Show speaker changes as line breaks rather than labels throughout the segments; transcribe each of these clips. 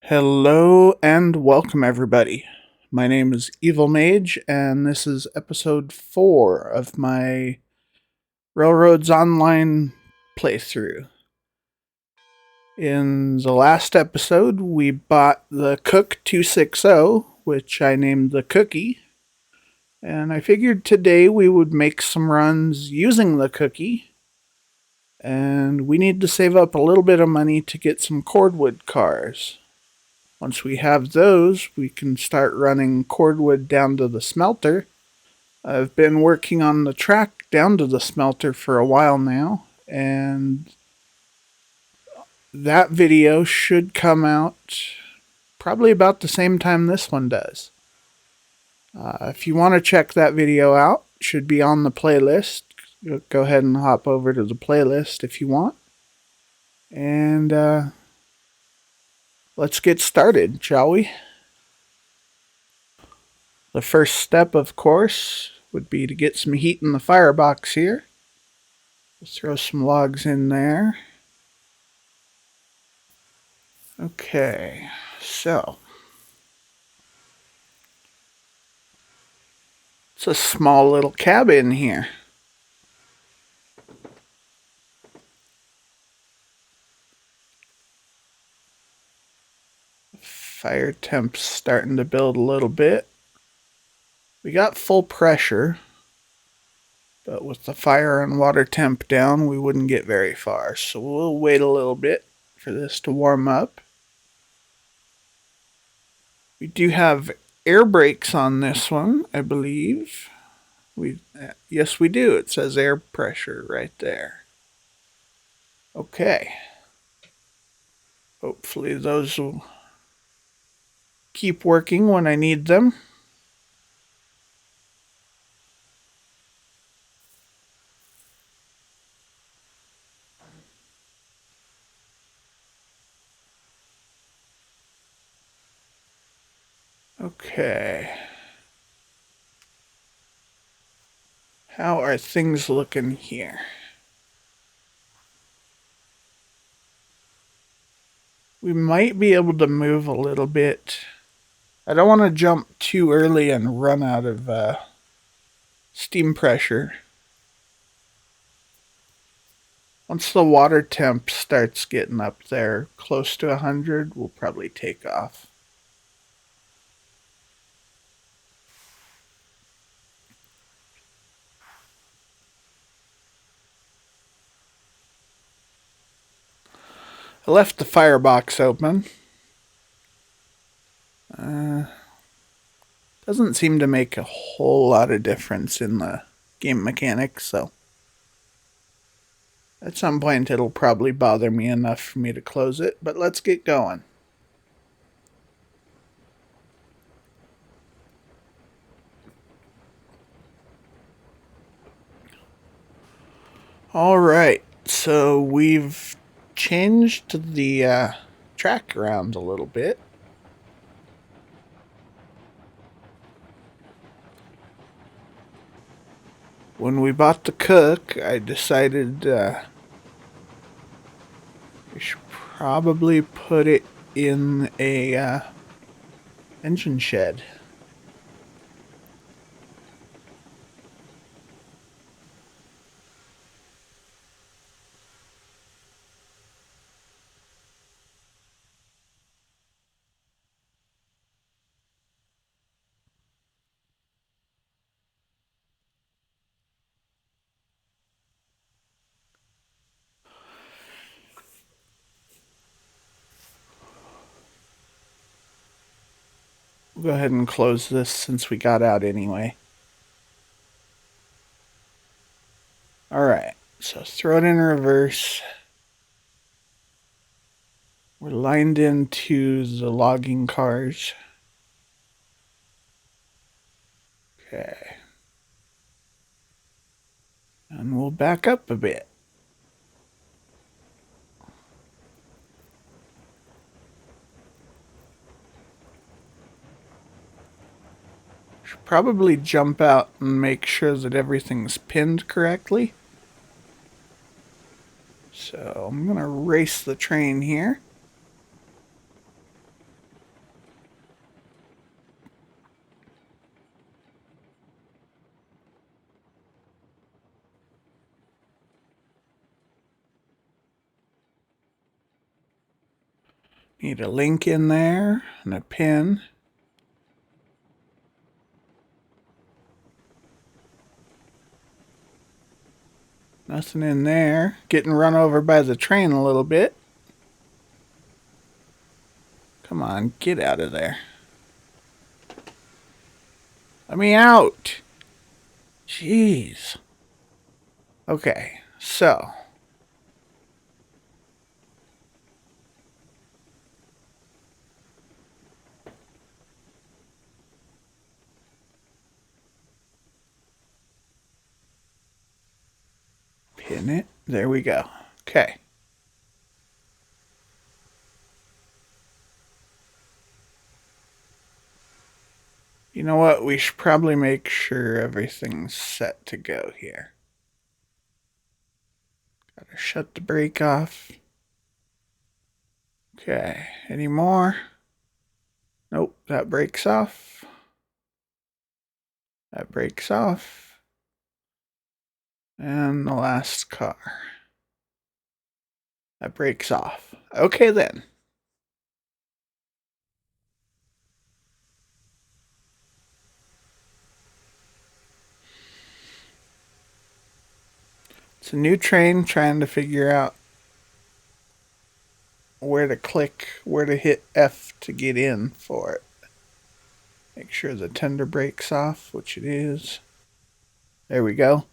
Hello and welcome, everybody. My name is Evil Mage, and this is episode 4 of my Railroads Online playthrough. In the last episode, we bought the Cook 260, which I named the Cookie, and I figured today we would make some runs using the Cookie, and we need to save up a little bit of money to get some cordwood cars. Once we have those, we can start running cordwood down to the smelter. I've been working on the track down to the smelter for a while now, and that video should come out probably about the same time this one does. If you want to check that video out, it should be on the playlist. Go ahead and hop over to the playlist if you want. And let's get started, shall we? The first step, of course, would be to get some heat in the firebox here. Let's throw some logs in there. Okay, so it's a small little cabin here. Fire temp's starting to build a little bit. We got full pressure, but with the fire and water temp down, we wouldn't get very far. So we'll wait a little bit for this to warm up. We do have air brakes on this one, I believe. Yes, we do. It says air pressure right there. Okay. Hopefully those will keep working when I need them. Okay. How are things looking here? We might be able to move a little bit. I don't want to jump too early and run out of steam pressure. Once the water temp starts getting up there close to 100, we'll probably take off. I left the firebox open. Doesn't seem to make a whole lot of difference in the game mechanics, so at some point it'll probably bother me enough for me to close it, but let's get going. Alright, so we've changed the track around a little bit. When we bought the Cook, I decided we should probably put it in a engine shed. We'll go ahead and close this since we got out anyway. Alright, so throw it in reverse. We're lined into the logging cars. Okay. And we'll back up a bit. Should probably jump out and make sure that everything's pinned correctly. So I'm going to race the train here. Need a link in there and a pin. Nothing in there. Getting run over by the train a little bit. Come on, get out of there. Let me out. Jeez. Okay, so. Pin it. There we go. Okay. You know what? We should probably make sure everything's set to go here. Gotta shut the brake off. Okay. Any more? Nope. That breaks off. That breaks off. And the last car. That breaks off. Okay then. It's a new train, trying to figure out where to click, where to hit F to get in for it. Make sure the tender brake's off, which it is. There we go.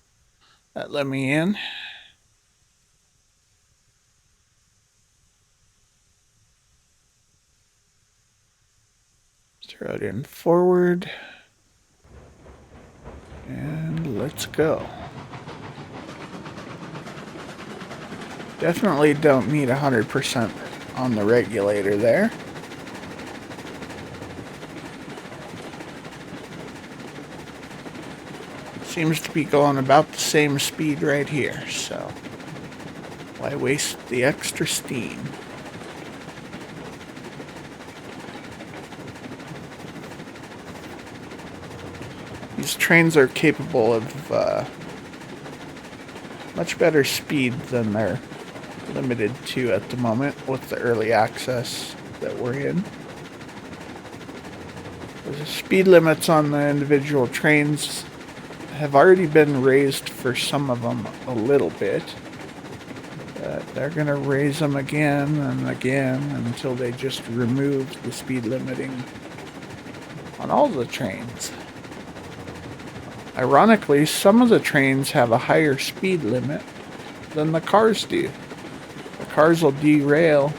That let me in. Throw it in forward. And let's go. Definitely don't need 100% on the regulator there. Seems to be going about the same speed right here, so why waste the extra steam? These trains are capable of much better speed than they're limited to at the moment with the early access that we're in. The speed limits on the individual trains have already been raised for some of them a little bit. They're going to raise them again and again until they just remove the speed limiting on all the trains. Ironically, some of the trains have a higher speed limit than the cars do. The cars will derail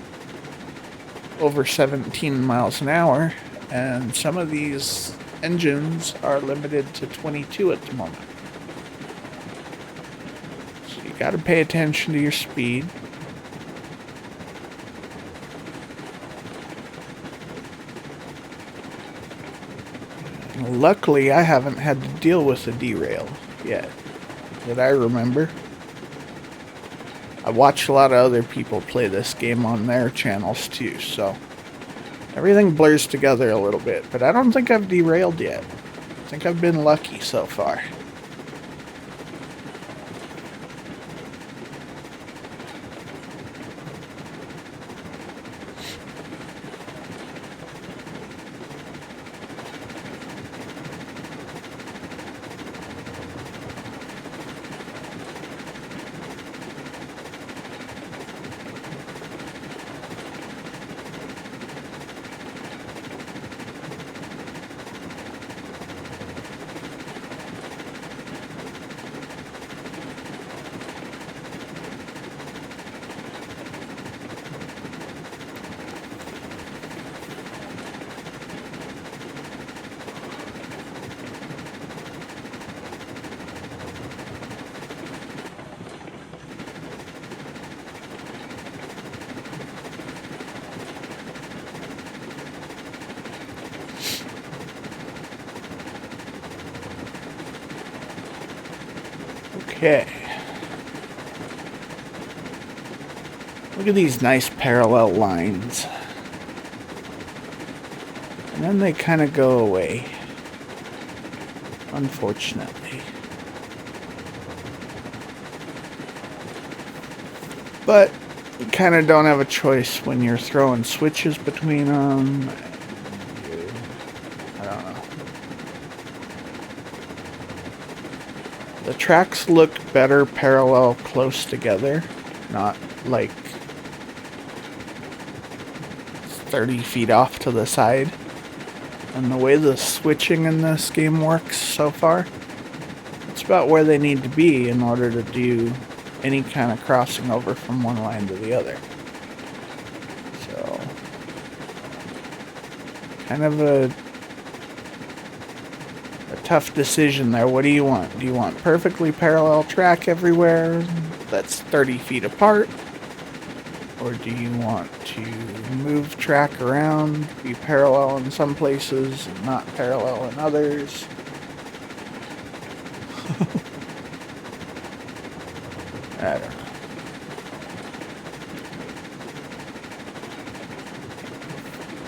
over 17 miles an hour, and some of these engines are limited to 22 at the moment. So you got to pay attention to your speed. Luckily, I haven't had to deal with a derail yet, that I remember. I watch a lot of other people play this game on their channels too, so everything blurs together a little bit, but I don't think I've derailed yet. I think I've been lucky so far. Okay. Look at these nice parallel lines. And then they kind of go away. Unfortunately. But You kind of don't have a choice when you're throwing switches between them. I don't know. The tracks look better parallel close together, not like 30 feet off to the side. And the way the switching in this game works so far, it's about where they need to be in order to do any kind of crossing over from one line to the other. So, kind of a tough decision there. What do you want? Do you want perfectly parallel track everywhere that's 30 feet apart? Or do you want to move track around, be parallel in some places and not parallel in others? I don't know.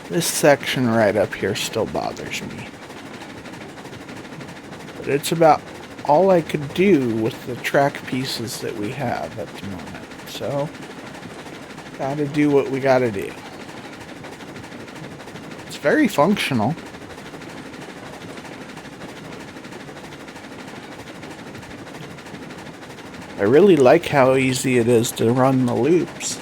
This section right up here still bothers me. But it's about all I could do with the track pieces that we have at the moment. So, gotta do what we gotta do. It's very functional. I really like how easy it is to run the loops.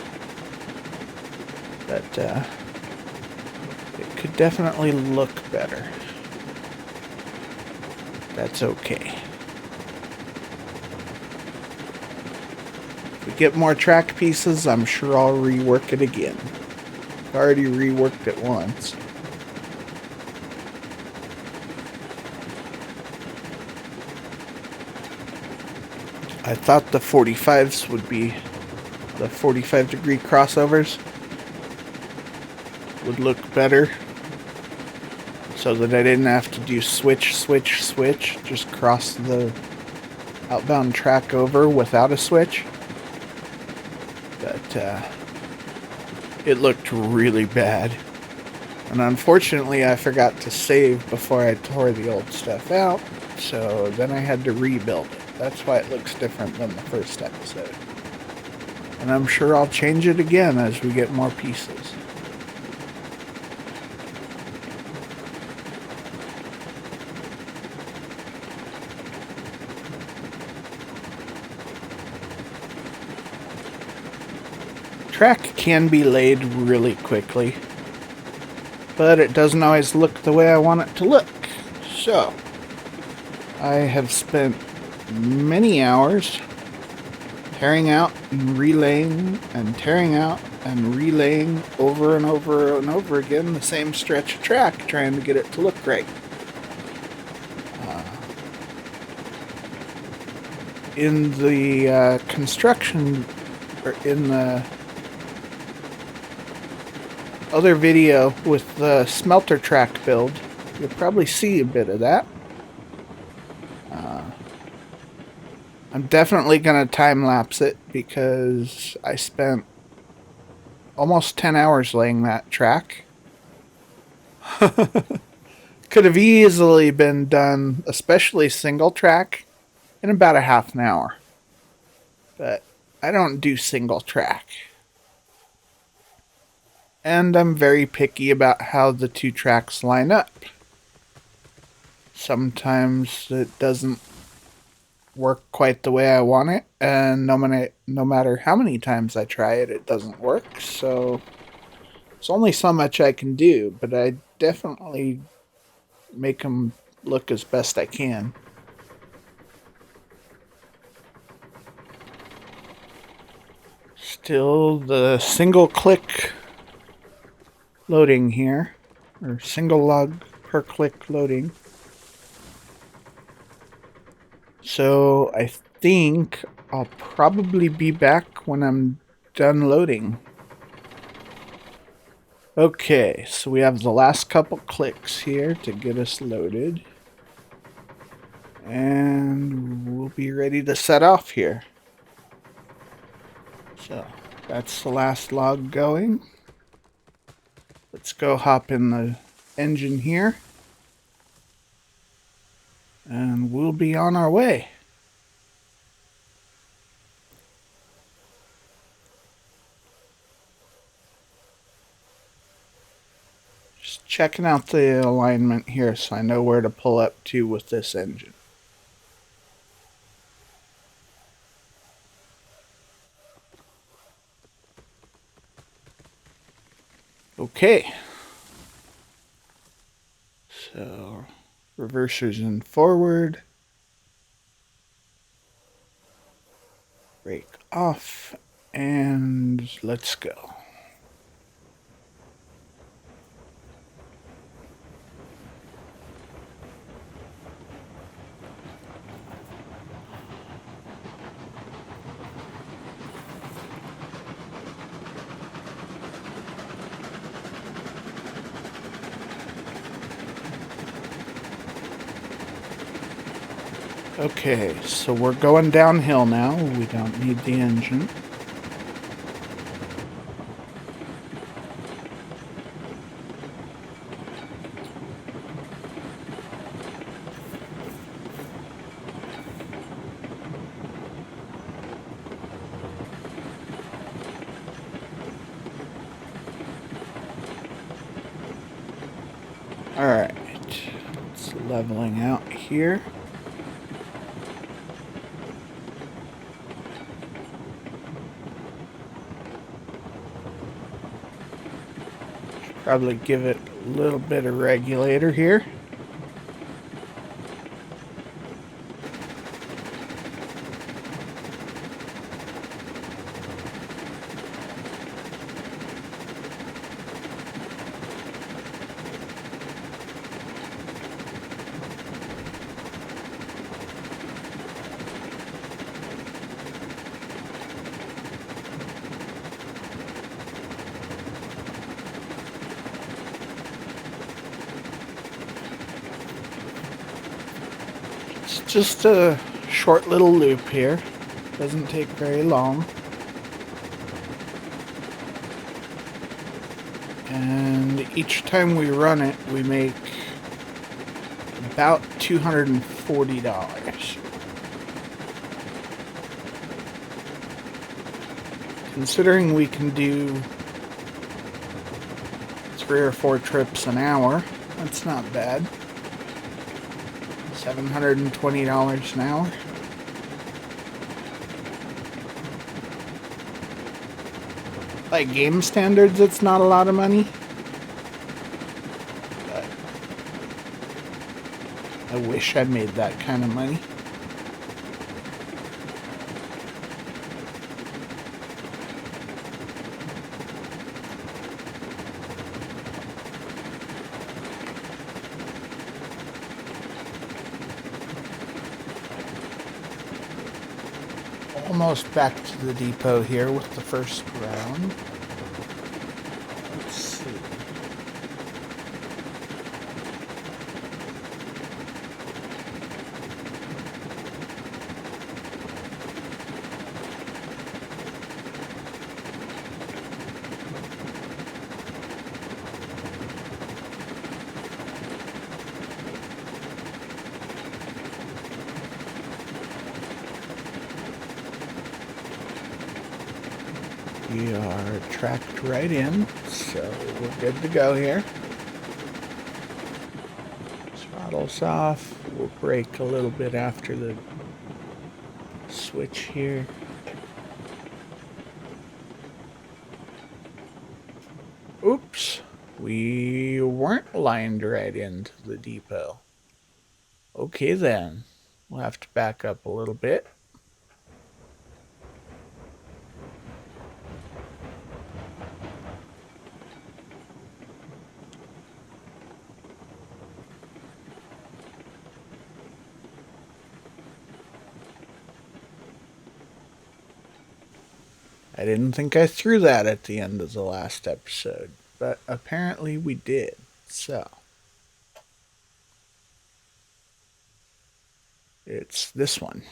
But, it could definitely look better. That's okay. If we get more track pieces, I'm sure I'll rework it again. I've already reworked it once. I thought the 45s would be the 45-degree crossovers would look better, so that I didn't have to do switch, just cross the outbound track over without a switch. But it looked really bad. And unfortunately I forgot to save before I tore the old stuff out, so then I had to rebuild it. That's why it looks different than the first episode. And I'm sure I'll change it again as we get more pieces. Track can be laid really quickly, but it doesn't always look the way I want it to look. So, I have spent many hours tearing out and relaying and tearing out and relaying over and over and over again the same stretch of track, trying to get it to look right. In the construction, or in the other video with the smelter track build, you'll probably see a bit of that. I'm definitely going to time-lapse it because I spent almost 10 hours laying that track. Could have easily been done, especially single track, in about a half an hour. But I don't do single track. And I'm very picky about how the two tracks line up. Sometimes it doesn't work quite the way I want it, and no matter how many times I try it, it doesn't work. So there's only so much I can do, but I definitely make them look as best I can. Still the single click loading here, or single log per click loading. So I think I'll probably be back when I'm done loading. Okay, so we have the last couple clicks here to get us loaded. And we'll be ready to set off here. So that's the last log going. Let's go hop in the engine here. And we'll be on our way. Just checking out the alignment here so I know where to pull up to with this engine. Okay. So, reversers in forward. Brake off. And let's go. Okay, so we're going downhill now. We don't need the engine. Alright, it's leveling out here. Probably give it a little bit of regulator here. It's just a short little loop here. Doesn't take very long. And each time we run it, we make about $240. Considering we can do 3 or 4 trips an hour, that's not bad. $720 an hour. By game standards, it's not a lot of money. But I wish I made that kind of money. Almost back to the depot here with the first round. Let's see. We are tracked right in, so we're good to go here. Throttle's off. We'll brake a little bit after the switch here. Oops, we weren't lined right into the depot. Okay then, we'll have to back up a little bit. I didn't think I threw that at the end of the last episode, but apparently we did. So, it's this one.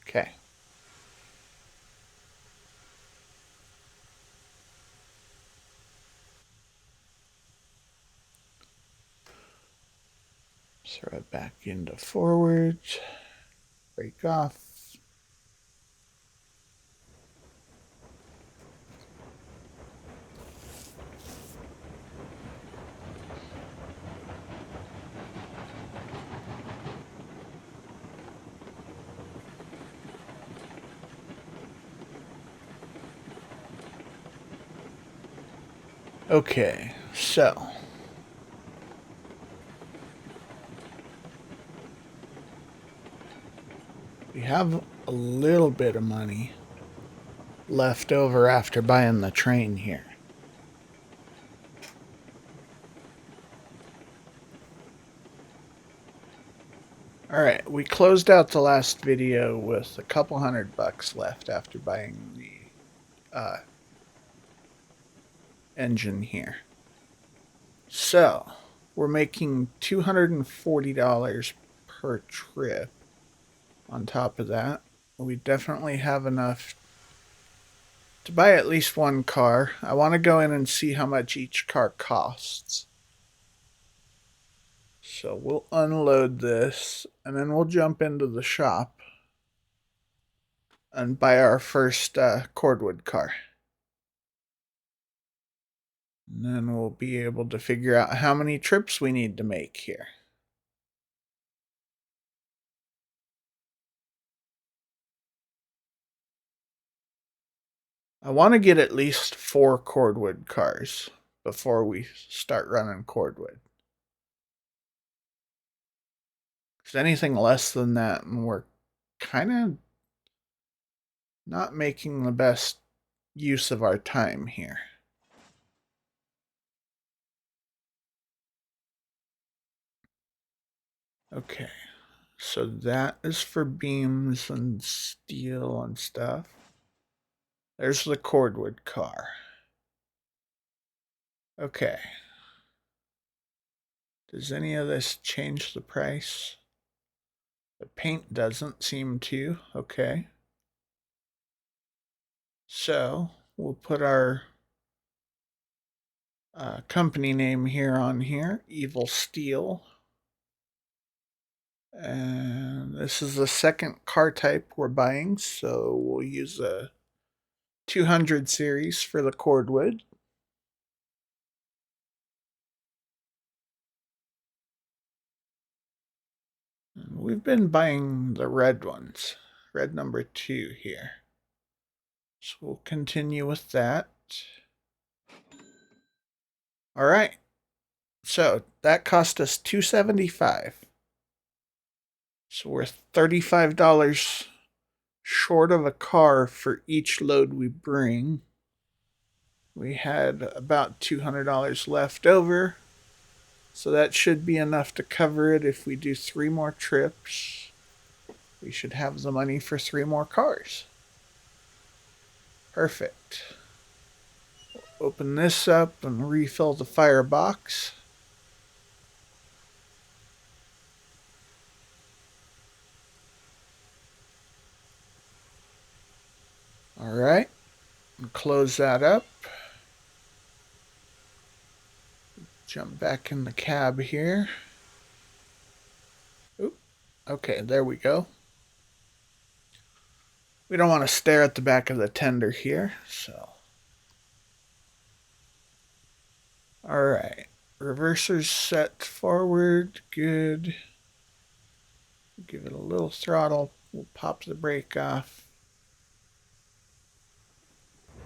Okay. Throw it back into forward. Brake off. Okay, so we have a little bit of money left over after buying the train here. Alright, we closed out the last video with a couple $100 left after buying the engine here. So, we're making $240 per trip. On top of that, we definitely have enough to buy at least one car. I want to go in and see how much each car costs. So we'll unload this and then we'll jump into the shop and buy our first cordwood car. And then we'll be able to figure out how many trips we need to make here. I want to get at least 4 cordwood cars before we start running cordwood. Because anything less than that, and we're kind of not making the best use of our time here. Okay, so that is for beams and steel and stuff. There's the cordwood car. Okay. Does any of this change the price? The paint doesn't seem to. Okay. So we'll put our company name here on here, Evil Steel. And this is the second car type we're buying, so we'll use a 200 series for the cordwood. And we've been buying the red ones, red number 2 here. So we'll continue with that. All right. So that cost us $275. So we're $35 short of a car for each load we bring. We had about $200 left over. So that should be enough to cover it. If we do 3 more trips, we should have the money for 3 more cars. Perfect. Open this up and refill the firebox. Alright, close that up. Jump back in the cab here. Oop. Okay, there we go. We don't want to stare at the back of the tender here, so. Alright, reverser's set forward, good. Give it a little throttle, we'll pop the brake off.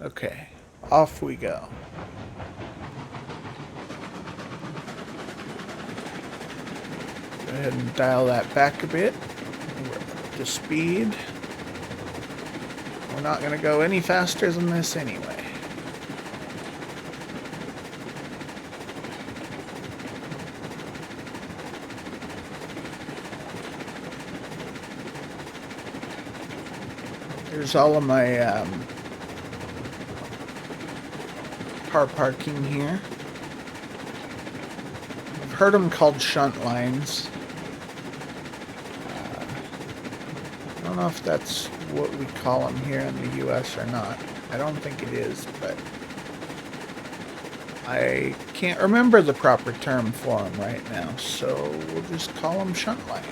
Okay, off we go. Go ahead and dial that back a bit. We're up to speed. We're not going to go any faster than this anyway. There's all of my car parking here. I've heard them called shunt lines. I don't know if that's what we call them here in the US or not. I don't think it is, but I can't remember the proper term for them right now, so we'll just call them shunt lines.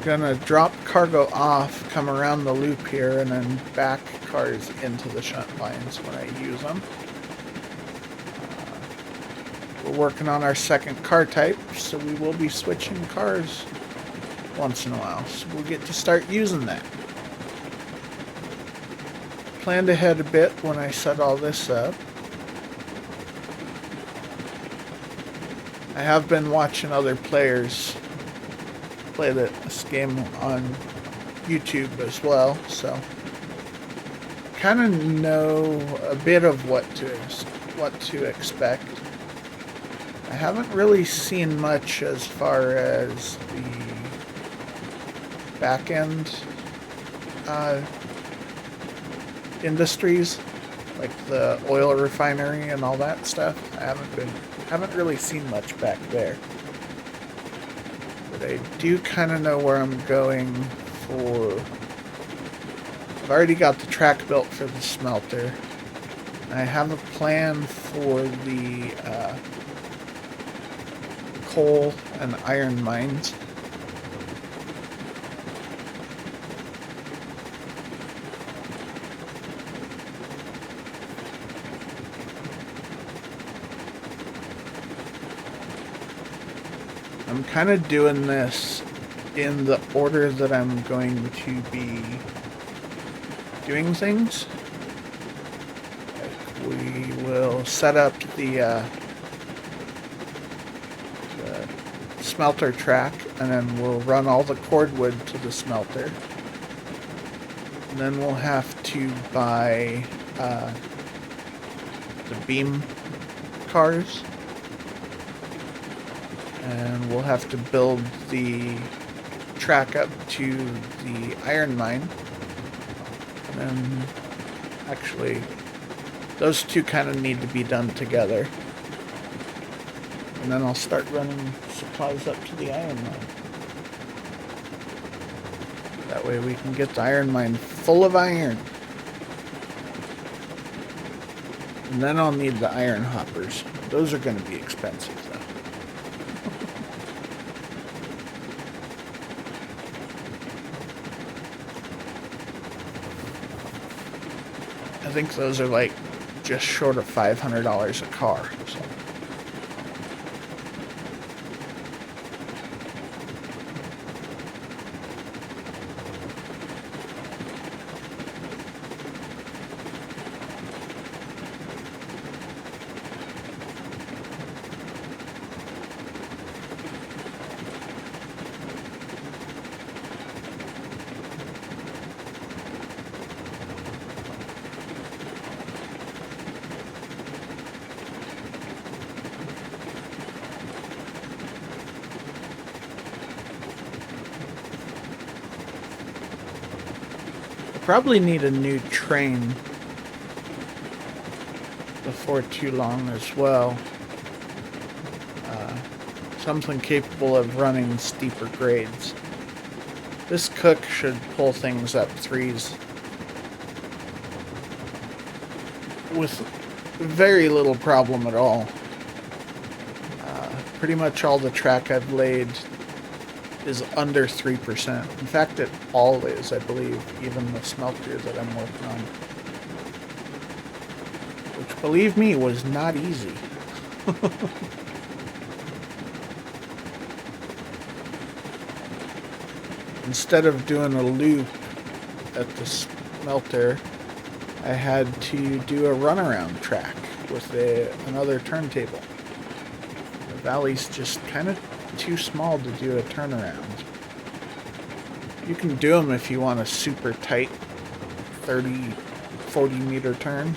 Gonna drop cargo off, come around the loop here, and then back cars into the shunt lines when I use them. We're working on our second car type, so we will be switching cars once in a while. So we'll get to start using that. planned ahead a bit when I set all this up. I have been watching other players play this game on YouTube as well, so kind of know a bit of what to expect. I haven't really seen much as far as the back end industries, like the oil refinery and all that stuff. I haven't really seen much back there. But I do kind of know where I'm going for. I've already got the track built for the smelter. I have a plan for the coal and iron mines. I'm kind of doing this in the order that I'm going to be doing things. Like we will set up the smelter track, and then we'll run all the cordwood to the smelter. And then we'll have to buy the beam cars. And we'll have to build the track up to the iron mine. And then, actually, those two kind of need to be done together. And then I'll start running supplies up to the iron mine. That way we can get the iron mine full of iron. And then I'll need the iron hoppers. Those are going to be expensive though. I think those are like just short of $500 a car. So. Probably need a new train before too long as well. Something capable of running steeper grades. This cook should pull things up threes with very little problem at all. Pretty much all the track I've laid is under 3%. In fact, it all is, I believe, even the smelter that I'm working on. Which, believe me, was not easy. Instead of doing a loop at the smelter, I had to do a runaround track with another turntable. The valley's just kind of too small to do a turnaround. You can do them if you want a super tight 30-40 meter turn,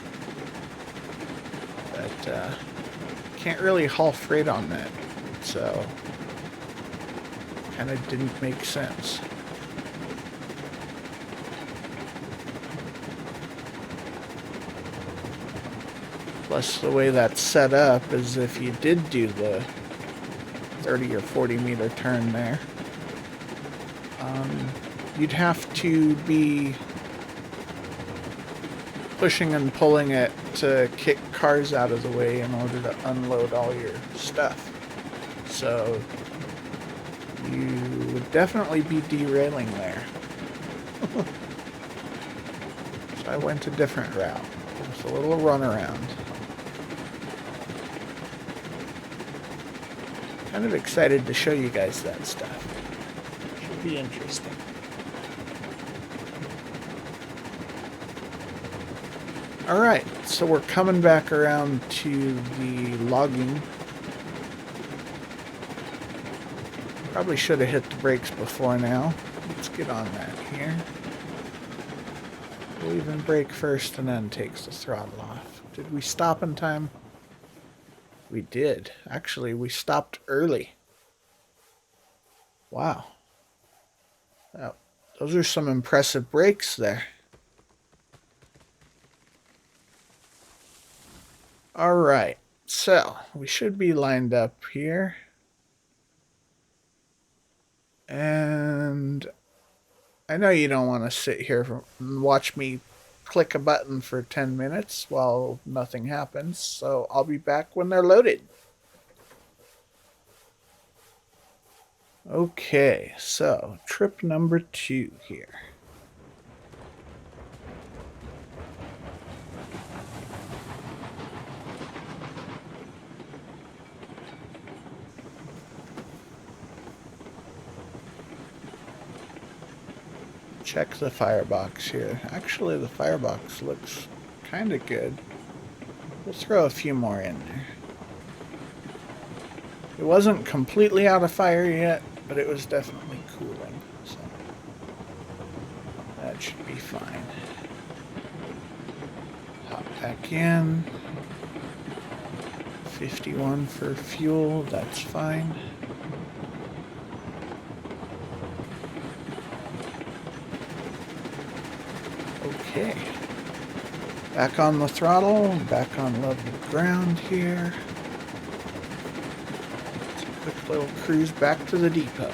but can't really haul freight on that, so kind of didn't make sense. Plus, the way that's set up is if you did do the 30 or 40 meter turn there, you'd have to be pushing and pulling it to kick cars out of the way in order to unload all your stuff. So you would definitely be derailing there. So I went a different route. Just a little runaround. Kind of excited to show you guys that stuff. Should be interesting. Alright, so we're coming back around to the logging. Probably should have hit the brakes before now. Let's get on that here. We'll even brake first and then takes the throttle off. Did we stop in time? We did. Actually, we stopped early. Wow. Those are some impressive brakes there. Alright, so we should be lined up here. And I know you don't want to sit here and watch me click a button for 10 minutes while nothing happens, so I'll be back when they're loaded. Okay, so trip number 2 here. Check the firebox here. Actually, the firebox looks kind of good. We'll throw a few more in there. It wasn't completely out of fire yet, but it was definitely cooling, so that should be fine. Hop back in. 51 for fuel, that's fine. Okay. Back on the throttle, back on level ground here. It's a quick little cruise back to the depot.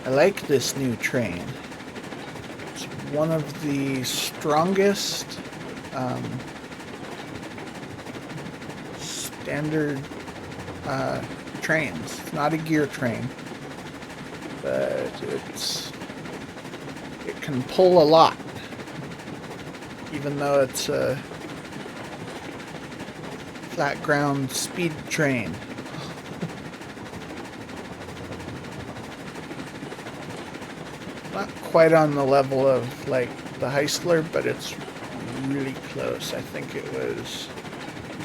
I like this new train. It's one of the strongest standard trains. It's not a gear train, but it can pull a lot, even though it's a flat ground speed train. Not quite on the level of like the Heistler, but it's really close. I think it was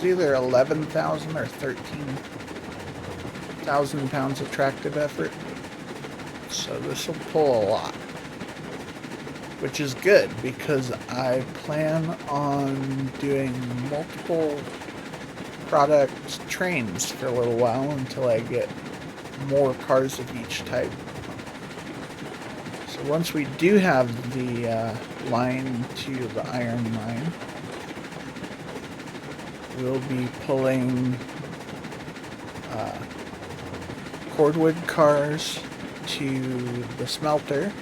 either 11,000 or 13,000 pounds of tractive effort. So this will pull a lot, which is good because I plan on doing multiple product trains for a little while until I get more cars of each type. Once we do have the line to the iron mine, we'll be pulling cordwood cars to the smelter,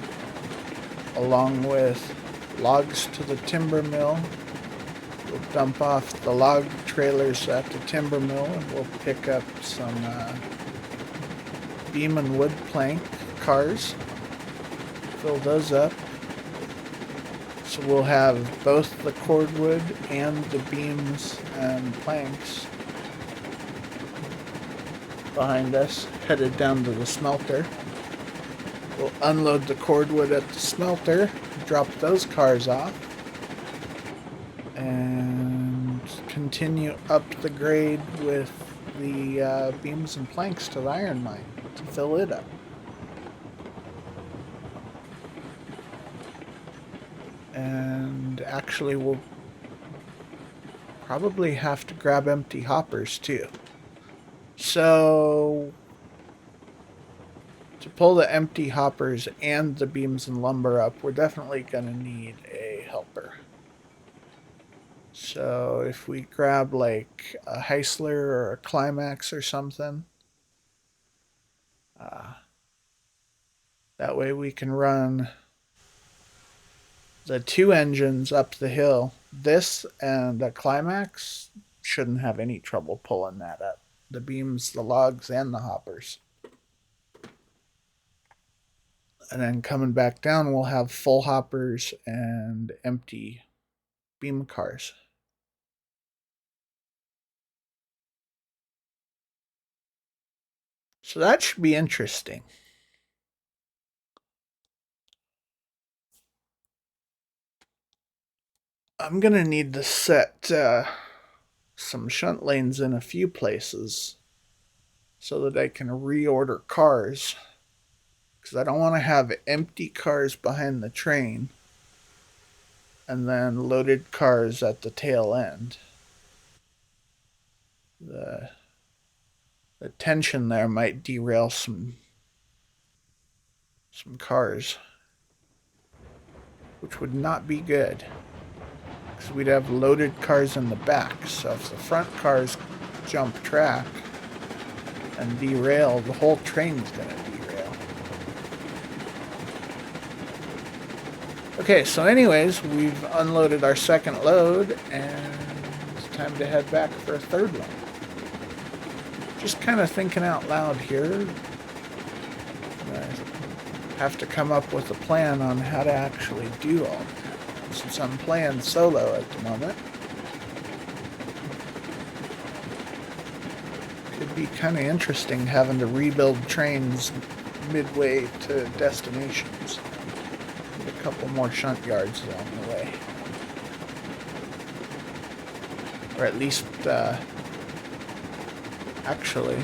along with logs to the timber mill. We'll dump off the log trailers at the timber mill, and we'll pick up some beam and wood plank cars. Fill those up. So we'll have both the cordwood and the beams and planks behind us, headed down to the smelter. We'll unload the cordwood at the smelter, drop those cars off, and continue up the grade with the beams and planks to the iron mine to fill it up. And actually we'll probably have to grab empty hoppers too. So to pull the empty hoppers and the beams and lumber up, we're definitely going to need a helper. So if we grab like a Heistler or a Climax or something, That way we can run the two engines up the hill. This and the Climax shouldn't have any trouble pulling that up. The beams, the logs, and the hoppers. And then coming back down, we'll have full hoppers and empty beam cars. So that should be interesting. I'm going to need to set some shunt lanes in a few places so that I can reorder cars. Because I don't want to have empty cars behind the train and then loaded cars at the tail end. The tension there might derail some cars, which would not be good. Because we'd have loaded cars in the back, so if the front cars jump track and derail, the whole train's going to derail. Okay, so anyways, we've unloaded our second load, and it's time to head back for a third one. Just kind of thinking out loud here. I have to come up with a plan on how to actually do all that. Since I'm playing solo at the moment, it'd be kind of interesting having to rebuild trains midway to destinations. Get a couple more shunt yards along the way. Or at least, actually,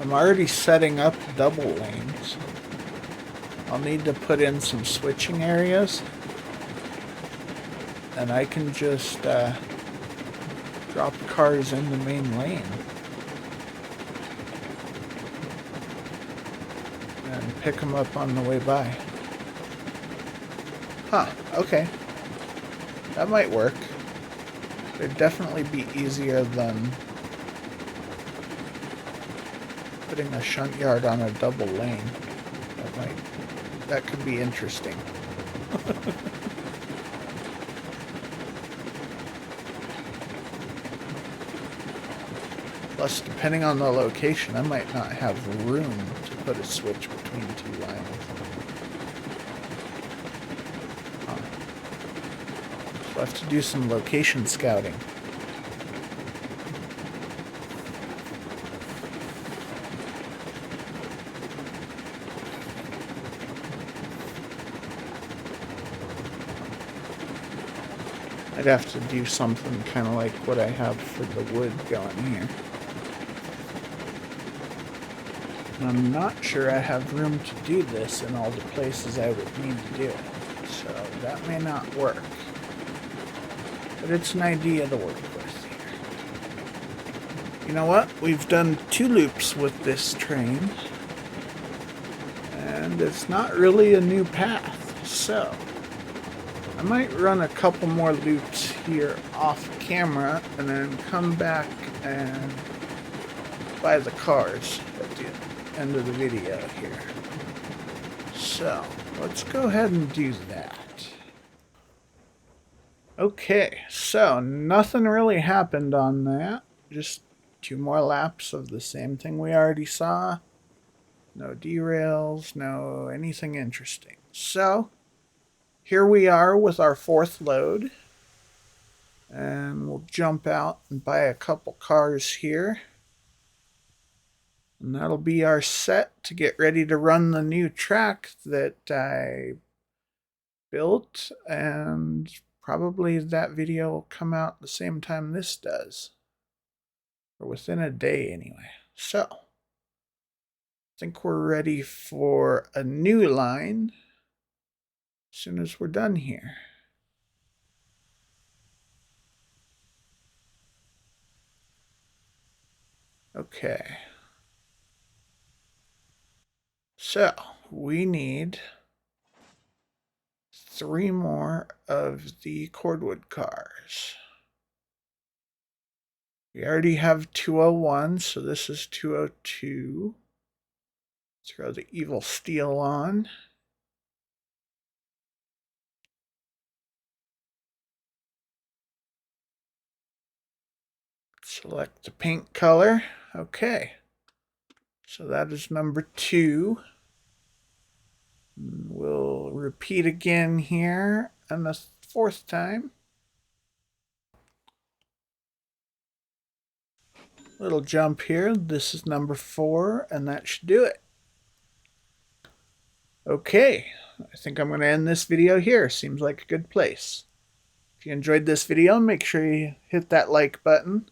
I'm already setting up double lanes. I'll need to put in some switching areas, and I can just drop cars in the main lane and pick them up on the way by. Huh, okay. That might work. It'd definitely be easier than putting a shunt yard on a double lane. That could be interesting. Plus, depending on the location, I might not have room to put a switch between two lines. So I have to do some location scouting. I'd have to do something kind of like what I have for the wood going here. And I'm not sure I have room to do this in all the places I would need to do it. So that may not work. But it's an idea to work with here. You know what? We've done 2 loops with this train. And it's not really a new path. So I might run a couple more loops here off camera and then come back and buy the cars at the end of the video here. So let's go ahead and do that. Okay, so nothing really happened on that. Just 2 more laps of the same thing we already saw. No derails, no anything interesting. So here we are with our 4th load, and we'll jump out and buy a couple cars here, and that'll be our set to get ready to run the new track that I built, and probably that video will come out the same time this does, or within a day anyway. So I think we're ready for a new line as soon as we're done here. Okay. So we need 3 more of the cordwood cars. We already have 201, so this is 202. Throw the evil steel on. Select the paint color. Okay. So that is number 2. We'll repeat again here and the 4th time. Little jump here. This is number 4, and that should do it. Okay, I think I'm going to end this video here. Seems like a good place. If you enjoyed this video, make sure you hit that like button,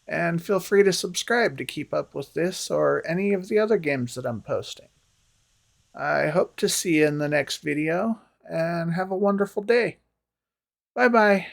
and feel free to subscribe to keep up with this or any of the other games that I'm posting. I hope to see you in the next video, and have a wonderful day. Bye-bye.